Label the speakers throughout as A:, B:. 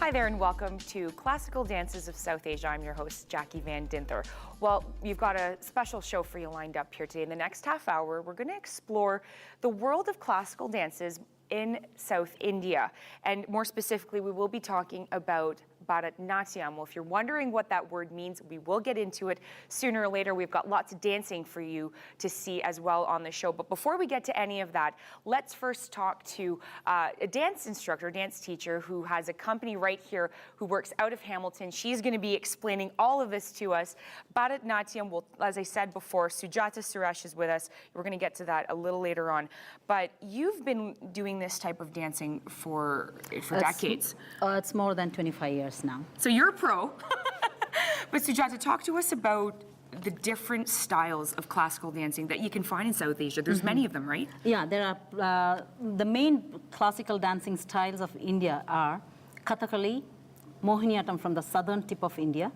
A: Hi there and welcome to Classical Dances of South Asia. I'm your host, Jackie Van Dinther. Well, you've got a special show for you lined up here today. In the next half hour, we're going to explore the world of classical dances in South India. And more specifically, we will be talking about Bharatnatyam. Well, if you're wondering what that word means, we will get into it sooner or later. We've got lots of dancing for you to see as well on the show. But before we get to any of that, let's first talk to a dance instructor, dance teacher who has a company right here who works out of Hamilton. She's going to be explaining all of this to us. Bharatnatyam, well, as I said before, Sujata Suresh is with us. We're going to get to that a little later on. But you've been doing this type of dancing for decades.
B: It's more than 25 years now.
A: So you're a pro. But Sujata, talk to us about the different styles of classical dancing that you can find in South Asia. There's many of them, right?
B: Yeah, there are, the main classical dancing styles of India are Kathakali, Mohiniyattam from the southern tip of India.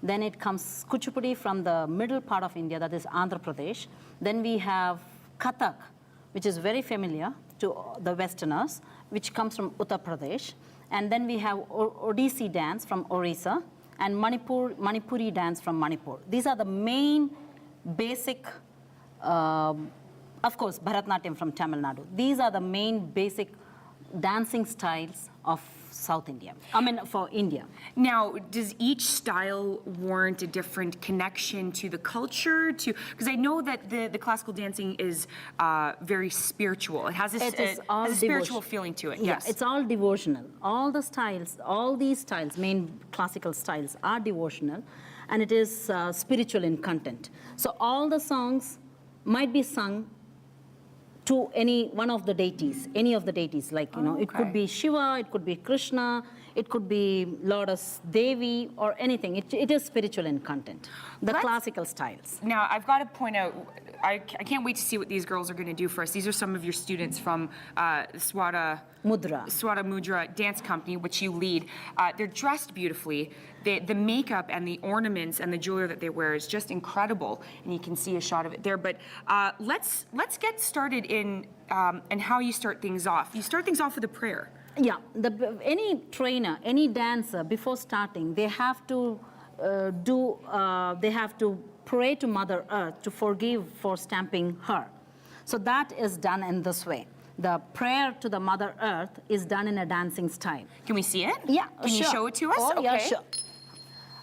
B: Then it comes Kuchipudi from the middle part of India, that is Andhra Pradesh. Then we have Kathak, which is very familiar to the Westerners, which comes from Uttar Pradesh. And then we have Odissi dance from Orissa and Manipuri dance from Manipur. These are the main basic, of course, Bharatnatyam from Tamil Nadu. These are the main basic dancing styles of South India, for India.
A: Now, does each style warrant a different connection to the culture? Because I know that the classical dancing is very spiritual. It has a spiritual feeling to it.
B: Yeah,
A: yes,
B: it's all devotional. All the styles, all these styles, main classical styles, are devotional, and it is spiritual in content. So all the songs might be sung to any one of the deities, any of the deities, like, it could be Shiva, it could be Krishna, it could be Lotus Devi, or anything. It is spiritual in content, the classical styles.
A: Now, I've got to point out, I can't wait to see what these girls are going to do for us. These are some of your students from Swara Mudra Dance Company, which you lead. They're dressed beautifully. The makeup and the ornaments and the jewelry that they wear is just incredible, and you can see a shot of it there. But let's get started in and how you start things off. You start things off with a prayer.
B: Yeah, any trainer, any dancer, before starting, they have to they have to pray to Mother Earth to forgive for stamping her. So that is done in this way. The prayer to the Mother Earth is done in a dancing style.
A: Can we see it?
B: Yeah,
A: Can you show it to us?
B: Oh,
A: okay.
B: Yeah, sure.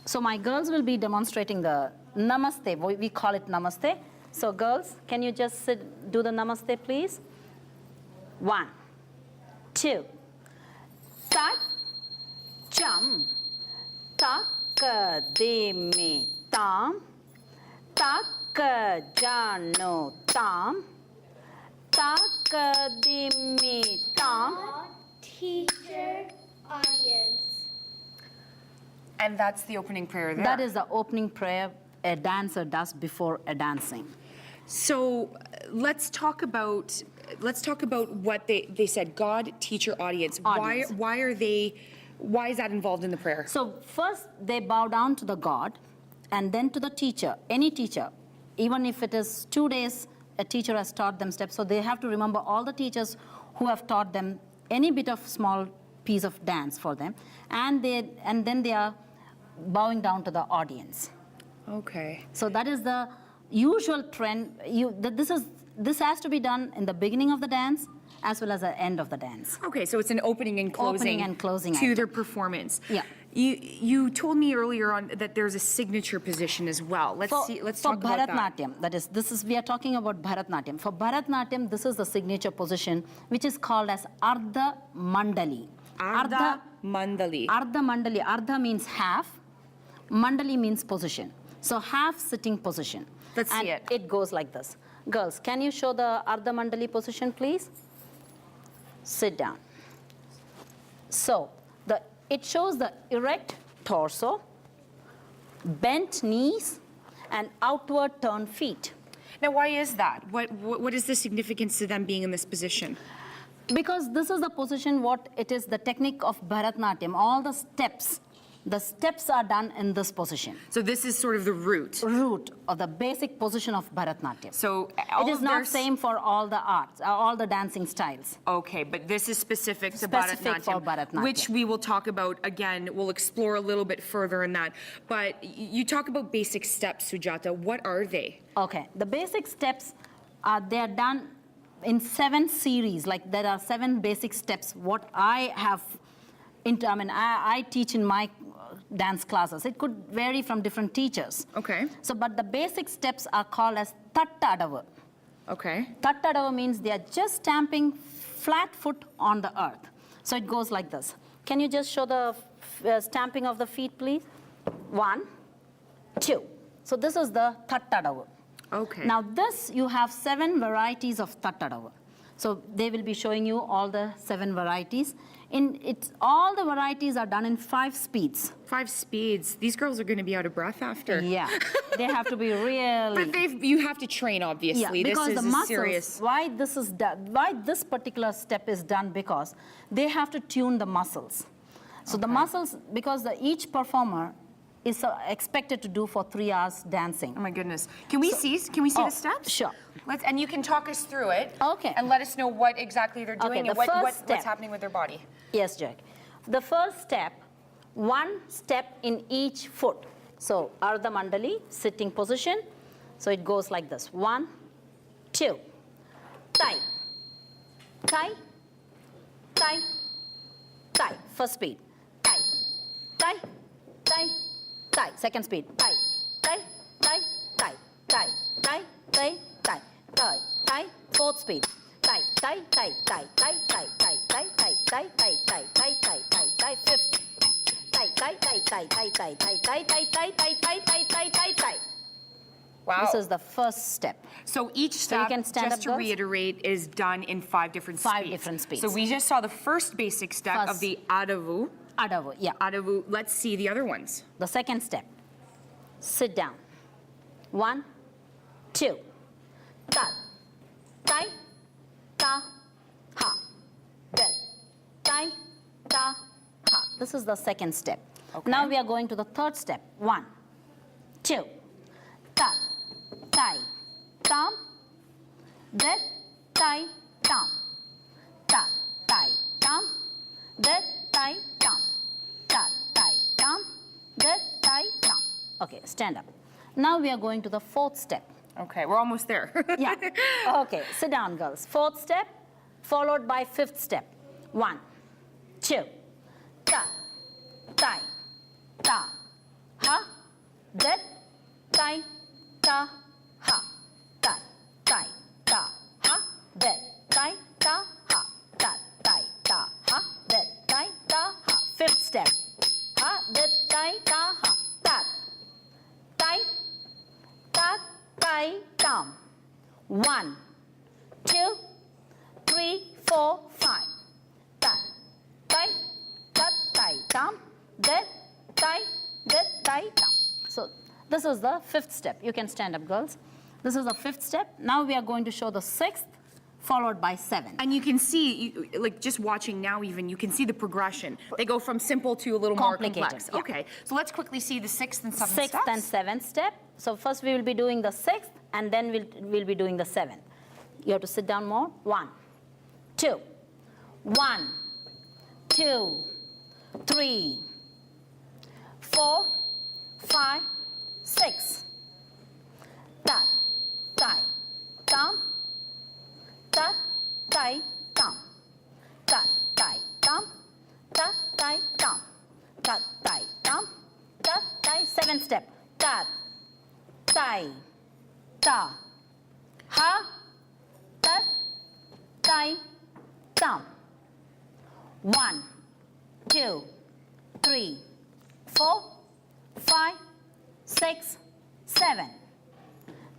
B: So my girls will be demonstrating the Namaste. We call it Namaste. So girls, can you just do the Namaste, please? 1, 2. Tak, cham, tak, de me, tam, tak, jano, tam, tak, de me, tam.
C: Teacher, audience.
A: And that's the opening prayer there.
B: That is the opening prayer a dancer does before a dancing.
A: So let's talk about what they said. God, teacher, audience.
B: Audience.
A: Why is that involved in the prayer?
B: So first they bow down to the God, and then to the teacher, any teacher. Even if it is 2 days, a teacher has taught them steps. So they have to remember all the teachers who have taught them any bit of small piece of dance for them, and then they are bowing down to the audience.
A: Okay.
B: So that is the usual trend. This has to be done in the beginning of the dance as well as the end of the dance.
A: Okay, so it's an opening and closing to their performance.
B: Yeah.
A: You told me earlier on that there's a signature position as well. Let's talk about that.
B: That is we are talking about Bharatnatyam. For Bharatnatyam, this is the signature position, which is called as Ardha Mandali.
A: Ardha Mandali.
B: Ardha Mandali. Ardha means half. Mandali means position. So half sitting position.
A: Let's see it.
B: It goes like this. Girls, can you show the Ardha Mandali position, please? Sit down. So it shows the erect torso, bent knees, and outward turned feet.
A: Now, why is that? What is the significance to them being in this position?
B: Because this is the position what it is, the technique of Bharatnatyam. All the steps The steps are done in this position.
A: So this is sort of the root.
B: Root of the basic position of Bharatanatyam.
A: So
B: It is not same for all the arts, all the dancing styles.
A: Okay, but this is specific to
B: Specific for Bharatanatyam.
A: which we will talk about again. We'll explore a little bit further in that. But you talk about basic steps, Sujata. What are they?
B: Okay, the basic steps they are done in 7 series. Like there are 7 basic steps. What I have, I teach in my dance classes. It could vary from different teachers.
A: Okay.
B: So, but the basic steps are called as Tattadava.
A: Okay.
B: Tattadava means they are just stamping flat foot on the earth. So it goes like this. Can you just show the stamping of the feet, please? 1, 2. So this is the Tattadava.
A: Okay.
B: Now this, you have 7 varieties of Tattadava. So they will be showing you all the 7 varieties. All the varieties are done in 5 speeds.
A: 5 speeds. These girls are going to be out of breath after.
B: Yeah, they have to be really.
A: But you have to train, obviously.
B: Yeah, because
A: this is
B: the muscles.
A: serious.
B: Why this is done? Why this particular step is done? Because they have to tune the muscles. So the muscles, because each performer is expected to do for 3 hours dancing.
A: Oh my goodness. Can we see the steps?
B: Sure.
A: And you can talk us through it.
B: Okay.
A: And let us know what exactly they're doing
B: Okay,
A: and
B: the first
A: what's
B: step.
A: happening with their body.
B: Yes, Jack. The first step, 1 step in each foot. So Ardha Mandali, sitting position. So it goes like this. 1, 2, tie, tie, tie, tie. First speed, tie, tie, tie, tie. Second speed, tie, tie, tie, tie, tie, tie, tie, tie, tie, tie. Fourth speed, tie, tie, tie, tie, tie, tie, tie, tie, tie, tie, tie, tie, tie, tie, tie, tie. Fifth, tie, tie, tie, tie, tie, tie, tie, tie, tie, tie, tie, tie, tie, tie, tie, tie.
A: Wow.
B: This is the first step.
A: So each step,
B: you can stand
A: just
B: up,
A: to
B: girls.
A: reiterate, is done in 5 different speeds.
B: 5 different speeds.
A: So we just saw the first basic step of the Adavu.
B: Adavu, yeah.
A: Adavu. Let's see the other ones.
B: The second step, sit down. 1, 2, ta, tai, ta, ha, del, tai, ta, ha. This is the second step.
A: Okay.
B: Now we are going to the third step. 1, 2, ta, tai, tam, del, tai, tam, ta, tai, tam, del, tai, tam, ta, tai, tam, del, tai, tam. Okay, stand up. Now we are going to the fourth step.
A: Okay, we're almost there.
B: Yeah. Okay, sit down, girls. Fourth step, followed by fifth step. 1, 2, ta, tai, ta, ha, del, tai, ta, ha, ta, tai, ta, ha, del, tai, ta, ha, ta, tai, ta, ha, del, tai, ta, ha. Fifth step. Ha, del, tai, ta, ha, ta, tai, ta, tai, tam. 1, 2, 3, 4, 5. Ta, tai, ta, tai, tam. Del, tai, tam. So this is the fifth step. You can stand up, girls. This is the fifth step. Now we are going to show the sixth, followed by 7.
A: And you can see, like just watching now even, you can see the progression. They go from simple to a little more complex.
B: Yeah.
A: Okay, so let's quickly see the 6th and 7th
B: Sixth
A: steps.
B: and 7th step. So first we will be doing the 6th, and then we'll be doing the 7th. You have to sit down more. 1, 2, 1, 2, 3, 4, 5, 6. Ta, tai, tam. Ta, tai, tam. Ta, tai, tam. Ta, tai, tam. Ta, tai, tam. Ta, tai. 7th step. Ta, tai, ta, ha, ta, tai, tam. 1, 2, 3, 4, 5, 6, 7.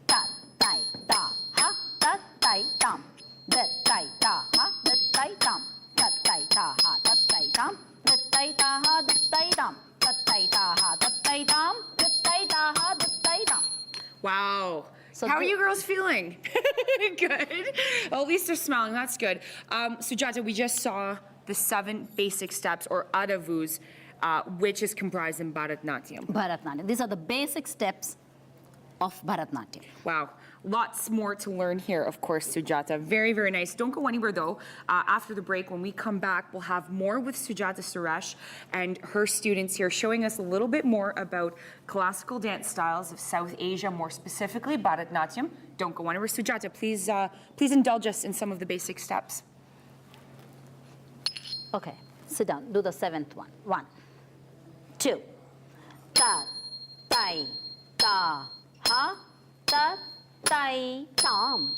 B: Ta, tai, ta, ha, ta, tai, tam. Da, tai, ta, ha, da, tai, tam. Da, tai, ta, ha, da, tai, tam. Da, tai, ta, ha, da, tai, tam. Da, tai, ta, ha, da, tai, tam. Da, tai, ta, ha, da, tai, tam.
A: Wow.
B: So
A: how are you girls feeling? Good. Well, at least they're smiling. That's good. Sujata, we just saw the 7 basic steps, or Adavus. which is comprised in Bharatnatyam.
B: Bharatnatyam. These are the basic steps of Bharatnatyam.
A: Wow, lots more to learn here, of course, Sujata. Very, very nice. Don't go anywhere, though. After the break, when we come back, we'll have more with Sujata Suresh and her students here showing us a little bit more about classical dance styles of South Asia, more specifically Bharatnatyam. Don't go anywhere. Sujata, please indulge us in some of the basic steps.
B: Okay, sit down. Do the seventh one. 1, 2, ta, tai, ta, ha, ta, tai, tam.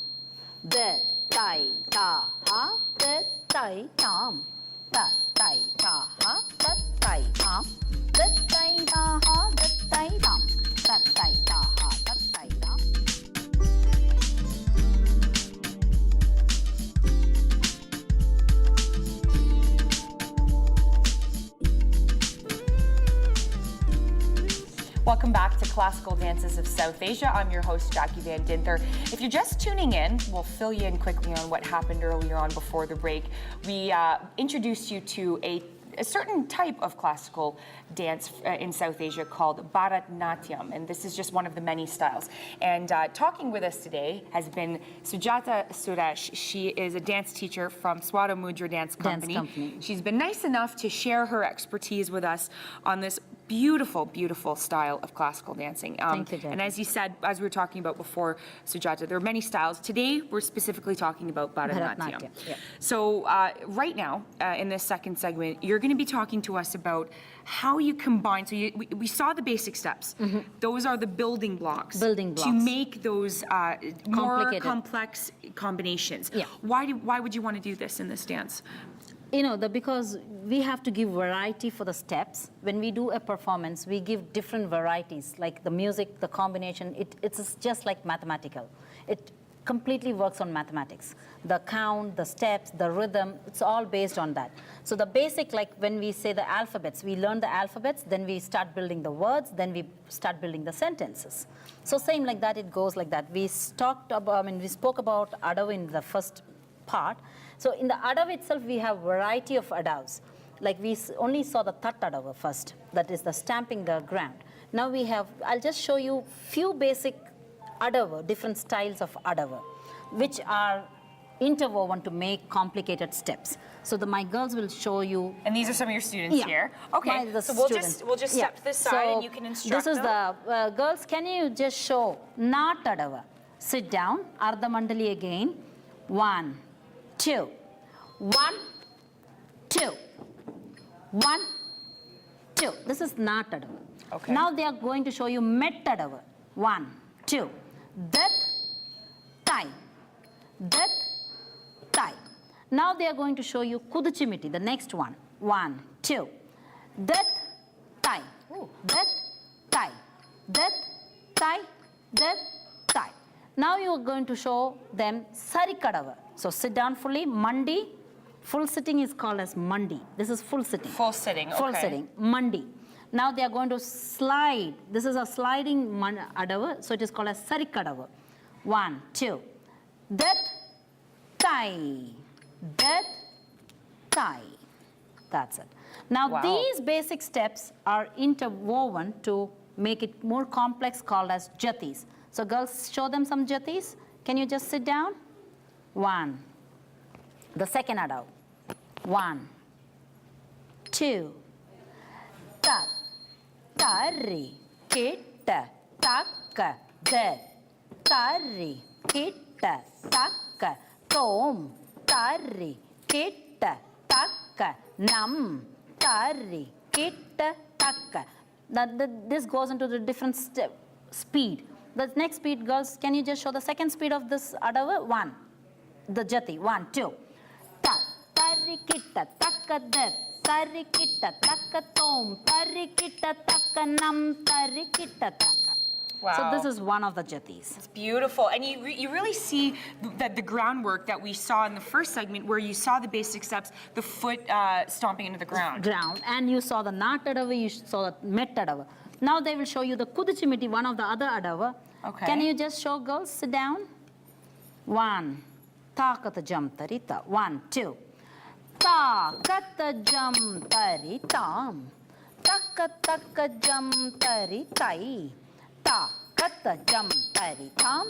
B: De, tai, ta, ha, de, tai, tam. Ta, tai, ta, ha, da, tai, tam. De, tai, ta, ha, de, tai, tam. Ta, tai, ta, ha, da, tai, tam.
A: Welcome back to Classical Dances of South Asia. I'm your host, Jackie Van Dinther. If you're just tuning in, we'll fill you in quickly on what happened earlier on before the break. We introduced you to a certain type of classical dance in South Asia called Bharatnatyam, and this is just one of the many styles. And talking with us today has been Sujata Suresh. She is a dance teacher from Swara Mudra Dance Company. She's been nice enough to share her expertise with us on this beautiful, beautiful style of classical dancing.
B: Thank you, Jackie.
A: And as you said, as we were talking about before, Sujata, there are many styles. Today, we're specifically talking about Bharatnatyam.
B: Yeah.
A: So right now, in this second segment, you're going to be talking to us about how you combine. So we saw the basic steps. Mm-hmm. Those are the building blocks. To make those more complex combinations.
B: Yeah.
A: Why would you want to do this in this dance?
B: You know, because we have to give variety for the steps. When we do a performance, we give different varieties, like the music, the combination. It's just like mathematical. It completely works on mathematics. The count, the steps, the rhythm, it's all based on that. So the basic, like when we say the alphabets, we learn the alphabets, then we start building the words, then we start building the sentences. So same like that, it goes like that. We spoke about Adav in the first part. So in the Adav itself, we have variety of Adavs. Like we only saw the Tat Adava first, that is the stamping the ground. Now we have, I'll just show you few basic Adava, different styles of Adava, which are interwoven to make complicated steps. So my girls will show you.
A: And these are some of your students here. Okay, so we'll just step to this side and you can instruct
B: them. This is the, girls, can you just show Nat Adava? Sit down, Ardha Mandali again. 1, 2, 1, 2, 1, 2. This is Nat Adava.
A: Okay.
B: Now they are going to show you Met Adava. 1, 2. Dat, Tai. Dat, Tai. Now they are going to show you Kuduchimiti, the next one. 1, 2. Dat, Tai. Dat, Tai. Dat, Tai. Dat, Tai. Now you are going to show them Sarikadava. So sit down fully, Mandi. Full sitting is called as Mandi. This is full sitting.
A: Full sitting, okay.
B: Full sitting, Mandi. Now they are going to slide. This is a sliding Adava, so it is called as Sarikadava. 1, 2. Dat, Tai. Dat, Tai. That's it. Now these basic steps are interwoven to make it more complex, called as jatis. So girls, show them some jatis. Can you just sit down? 1. The second Adav. 1, 2. Ta, tari, kitta, taka, de. Tari, kitta, taka, tom. Tari, kitta, taka, nam. Tari, kitta, taka. This goes into the different speed. The next speed, girls, can you just show the second speed of this Adava? 1. The jati. 1, 2. Ta, tari, kitta, taka, de. Tari, kitta, taka, tom. Tari, kitta, taka, nam. Tari, kitta, taka.
A: Wow.
B: So this is one of the jatis.
A: It's beautiful. And you really see the groundwork that we saw in the first segment where you saw the basic steps, the foot stomping into the ground.
B: And you saw the Nat Adava, you saw the Met Adava. Now they will show you the Kuduchimiti, one of the other Adava.
A: Okay.
B: Can you just show girls? Sit down. 1. Takata jam tarita. 1, 2. Takata jam taritam. taka taka jam tari tai. Ta kata jam tari tam.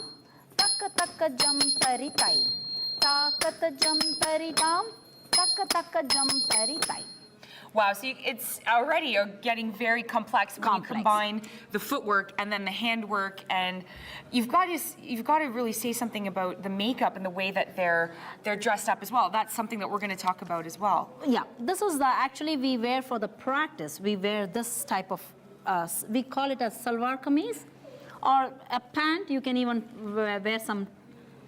B: Taka taka jam tari tai. Ta kata jam tari tam. Taka taka jam tari tai.
A: Wow, so it's already getting very complex when you combine the footwork and then the handwork, and you've got to really say something about the makeup and the way that they're dressed up as well. That's something that we're going to talk about as well.
B: Yeah, this was actually we wear for the practice. We wear this type of we call it a salwar kameez or a pant. You can even wear some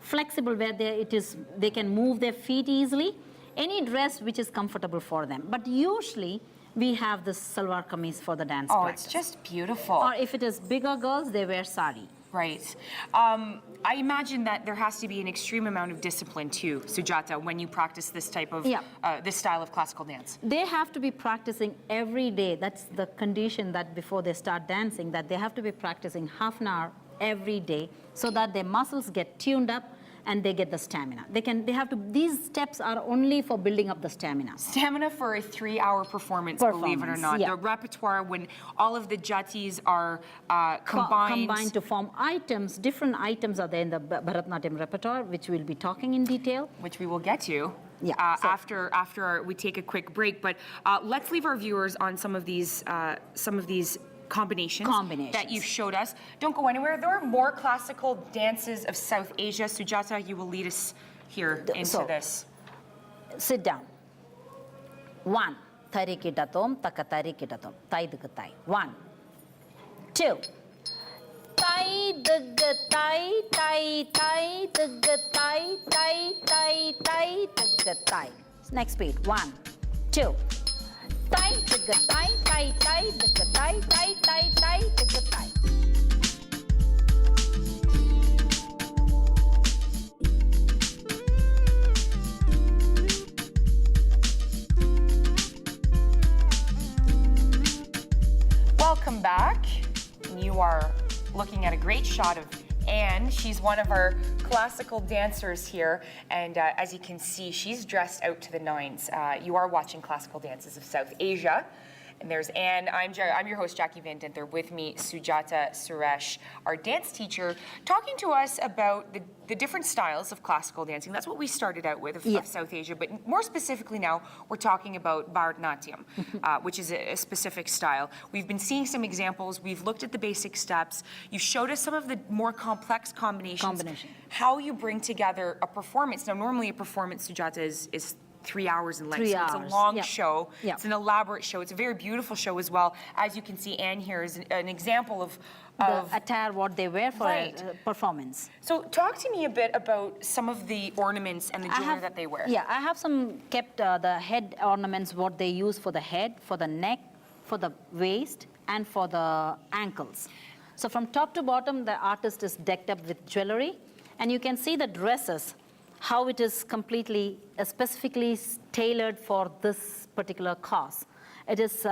B: flexible where they can move their feet easily. Any dress which is comfortable for them. But usually, we have this salwar kameez for the dance practice.
A: It's just beautiful.
B: Or if it is bigger girls, they wear sari.
A: Right. I imagine that there has to be an extreme amount of discipline too, Sujata, when you practice this type of, this style of classical dance.
B: They have to be practicing every day. That's the condition that before they start dancing, that they have to be practicing half an hour every day so that their muscles get tuned up and they get the stamina. These steps are only for building up the stamina.
A: Stamina for a 3-hour performance, believe it or not.
B: Yeah.
A: The repertoire, when all of the jatis are combined
B: to form items, different items are there in the Bharatanatyam repertoire, which we'll be talking in detail.
A: Which we will get to after we take a quick break. But let's leave our viewers on some of these combinations that you've showed us. Don't go anywhere. There are more classical dances of South Asia. Sujata, you will lead us here into this.
B: Sit down. 1. Tarikitatom, takatarikitatom. Tai dagatai. 1. 2. Tai dagatai, tai tai dagatai, tai tai tai dagatai. Next beat. 1, 2. Tai dagatai, tai tai dagatai, tai tai tai dagatai.
A: Welcome back. You are looking at a great shot of Anne. She's one of our classical dancers here, and as you can see, she's dressed out to the nines. You are watching Classical Dances of South Asia. And there's Anne. I'm your host, Jackie Van Dinther. With me, Sujata Suresh, our dance teacher, talking to us about the different styles of classical dancing. That's what we started out with of South Asia. But more specifically now, we're talking about Bharatanatyam, which is a specific style. We've been seeing some examples. We've looked at the basic steps. You showed us some of the more complex combinations. How you bring together a performance. Now, normally a performance, Sujata, is 3 hours in length. So it's a long show. It's an elaborate show. It's a very beautiful show as well. As you can see, Anne here is an example of
B: the attire, what they wear for a performance.
A: So talk to me a bit about some of the ornaments and the jewelry that they wear.
B: Yeah, I have kept the head ornaments, what they use for the head, for the neck, for the waist, and for the ankles. So from top to bottom, the artist is decked up with jewelry. And you can see the dresses, how it is completely, specifically tailored for this particular cause. It is